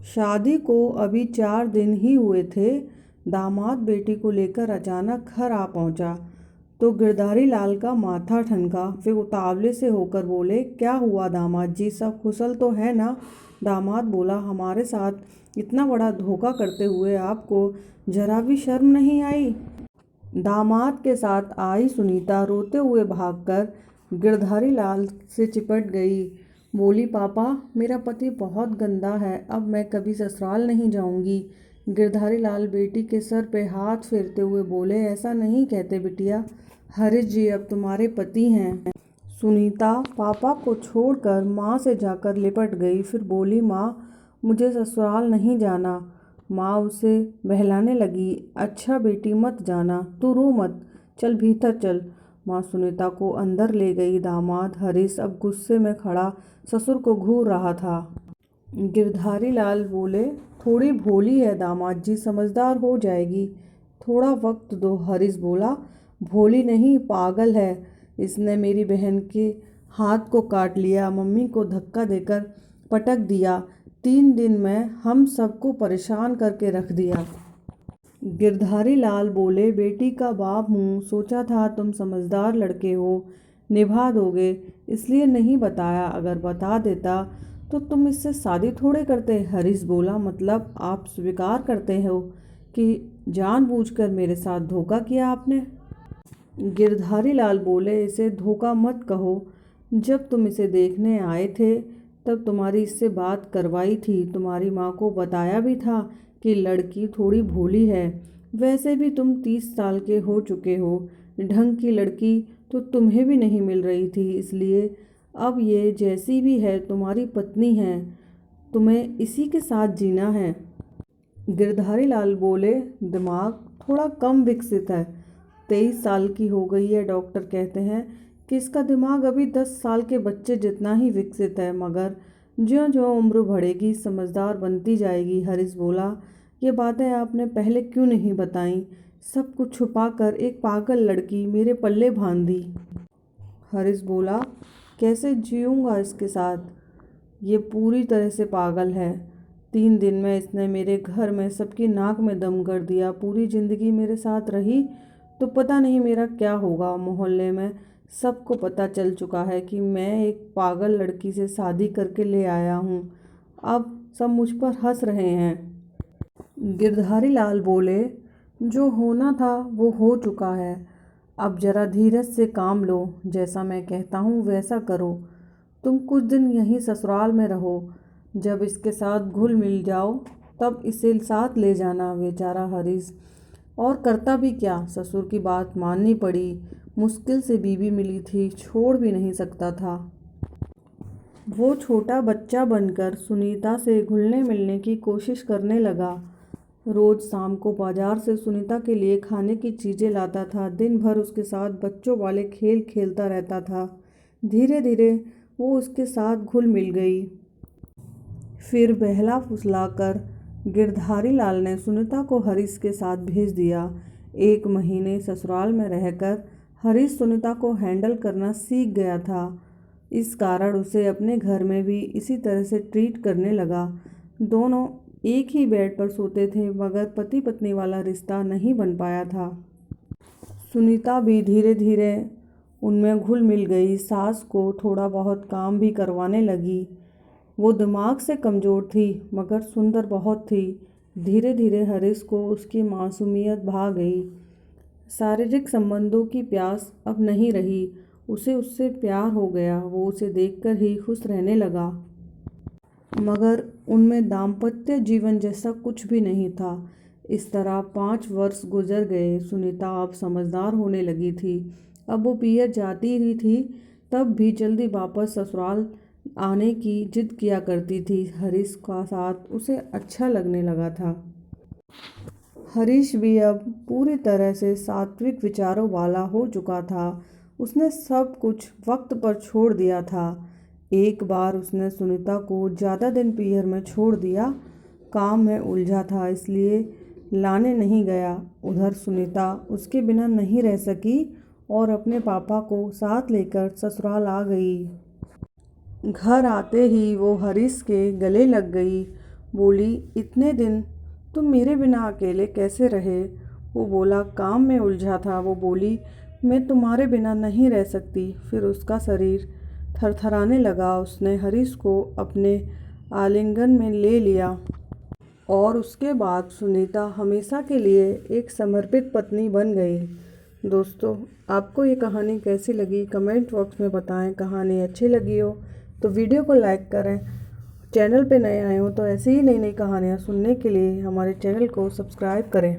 शादी को अभी 4 दिन ही हुए थे। दामाद बेटी को लेकर अचानक घर आ पहुंचा तो गिरधारी लाल का माथा ठनका। फिर उतावले से होकर बोले, क्या हुआ दामाद जी, सब कुशल तो है ना? दामाद बोला, हमारे साथ इतना बड़ा धोखा करते हुए आपको जरा भी शर्म नहीं आई? दामाद के साथ आई सुनीता रोते हुए भागकर गिरधारी लाल से चिपट गई। बोली, पापा मेरा पति बहुत गंदा है, अब मैं कभी ससुराल नहीं जाऊंगी। गिरधारी लाल बेटी के सर पे हाथ फेरते हुए बोले, ऐसा नहीं कहते बिटिया, हरीश जी अब तुम्हारे पति हैं। सुनीता पापा को छोड़कर माँ से जाकर लिपट गई। फिर बोली, माँ मुझे ससुराल नहीं जाना। माँ उसे बहलाने लगी। अच्छा बेटी मत जाना, तू रो मत, चल भीतर चल। माँ सुनीता को अंदर ले गई। दामाद हरीश अब गुस्से में खड़ा ससुर को घूर रहा था। गिरधारी लाल बोले, थोड़ी भोली है दामाद जी, समझदार हो जाएगी, थोड़ा वक्त दो। हरीश बोला, भोली नहीं पागल है, इसने मेरी बहन के हाथ को काट लिया, मम्मी को धक्का देकर पटक दिया, 3 दिन में हम सबको परेशान करके रख दिया। गिरधारी लाल बोले, बेटी का बाप हूँ, सोचा था तुम समझदार लड़के हो, निभा दोगे, इसलिए नहीं बताया, अगर बता देता तो तुम इससे शादी थोड़े करते। हरीश बोला, मतलब आप स्वीकार करते हो कि जानबूझकर मेरे साथ धोखा किया आपने? गिरधारी लाल बोले, इसे धोखा मत कहो, जब तुम इसे देखने आए थे तब तुम्हारी इससे बात करवाई थी, तुम्हारी माँ को बताया भी था कि लड़की थोड़ी भोली है, वैसे भी तुम 30 साल के हो चुके हो, ढंग की लड़की तो तुम्हें भी नहीं मिल रही थी, इसलिए अब ये जैसी भी है तुम्हारी पत्नी है, तुम्हें इसी के साथ जीना है। गिरधारी लाल बोले, दिमाग थोड़ा कम विकसित है, 23 साल की हो गई है, डॉक्टर कहते हैं कि इसका दिमाग अभी 10 साल के बच्चे जितना ही विकसित है, मगर ज्यों-ज्यों उम्र बढ़ेगी समझदार बनती जाएगी। हरीश बोला, ये बातें आपने पहले क्यों नहीं बताई? सब कुछ छुपाकर एक पागल लड़की मेरे पल्ले बांध दी। हरीश बोला, कैसे जीऊँगा इसके साथ, ये पूरी तरह से पागल है। 3 दिन में इसने मेरे घर में सबकी नाक में दम कर दिया, पूरी ज़िंदगी मेरे साथ रही तो पता नहीं मेरा क्या होगा। मोहल्ले में सबको पता चल चुका है कि मैं एक पागल लड़की से शादी करके ले आया हूँ, अब सब मुझ पर हंस रहे हैं। गिरधारी लाल बोले, जो होना था वो हो चुका है, अब जरा धीरज से काम लो, जैसा मैं कहता हूँ वैसा करो। तुम कुछ दिन यहीं ससुराल में रहो, जब इसके साथ घुल मिल जाओ तब इसे साथ ले जाना। बेचारा हरीश और करता भी क्या, ससुर की बात माननी पड़ी, मुश्किल से बीवी मिली थी, छोड़ भी नहीं सकता था। वो छोटा बच्चा बनकर सुनीता से घुलने मिलने की कोशिश करने लगा। रोज शाम को बाजार से सुनीता के लिए खाने की चीज़ें लाता था, दिन भर उसके साथ बच्चों वाले खेल खेलता रहता था। धीरे धीरे वो उसके साथ घुल मिल गई। फिर बहला फुसलाकर गिरधारी लाल ने सुनीता को हरीश के साथ भेज दिया। 1 महीने ससुराल में रहकर हरीश सुनीता को हैंडल करना सीख गया था, इस कारण उसे अपने घर में भी इसी तरह से ट्रीट करने लगा। दोनों एक ही बेड पर सोते थे, मगर पति पत्नी वाला रिश्ता नहीं बन पाया था। सुनीता भी धीरे धीरे उनमें घुल मिल गई, सास को थोड़ा बहुत काम भी करवाने लगी। वो दिमाग से कमज़ोर थी मगर सुंदर बहुत थी। धीरे धीरे हरीश को उसकी मासूमियत भा गई। शारीरिक संबंधों की प्यास अब नहीं रही, उसे उससे प्यार हो गया। वो उसे देखकर ही खुश रहने लगा, मगर उनमें दाम्पत्य जीवन जैसा कुछ भी नहीं था। इस तरह 5 वर्ष गुजर गए। सुनीता अब समझदार होने लगी थी, अब वो पियर जाती ही थी, तब भी जल्दी वापस ससुराल आने की जिद किया करती थी। हरीश का साथ उसे अच्छा लगने लगा था। हरीश भी अब पूरी तरह से सात्विक विचारों वाला हो चुका था। उसने सब कुछ वक्त पर छोड़ दिया था। एक बार उसने सुनीता को ज़्यादा दिन पियर में छोड़ दिया, काम में उलझा था इसलिए लाने नहीं गया। उधर सुनीता उसके बिना नहीं रह सकी और अपने पापा को साथ लेकर ससुराल आ गई। घर आते ही वो हरीश के गले लग गई। बोली, इतने दिन तुम मेरे बिना अकेले कैसे रहे? वो बोला, काम में उलझा था। वो बोली, मैं तुम्हारे बिना नहीं रह सकती। फिर उसका शरीर थरथराने लगा। उसने हरीश को अपने आलिंगन में ले लिया और उसके बाद सुनीता हमेशा के लिए एक समर्पित पत्नी बन गई। दोस्तों, आपको ये कहानी कैसी लगी कमेंट बॉक्स में बताएं। कहानी अच्छी लगी हो तो वीडियो को लाइक करें। चैनल पे नए आए हो तो ऐसी ही नई नई कहानियाँ सुनने के लिए हमारे चैनल को सब्सक्राइब करें।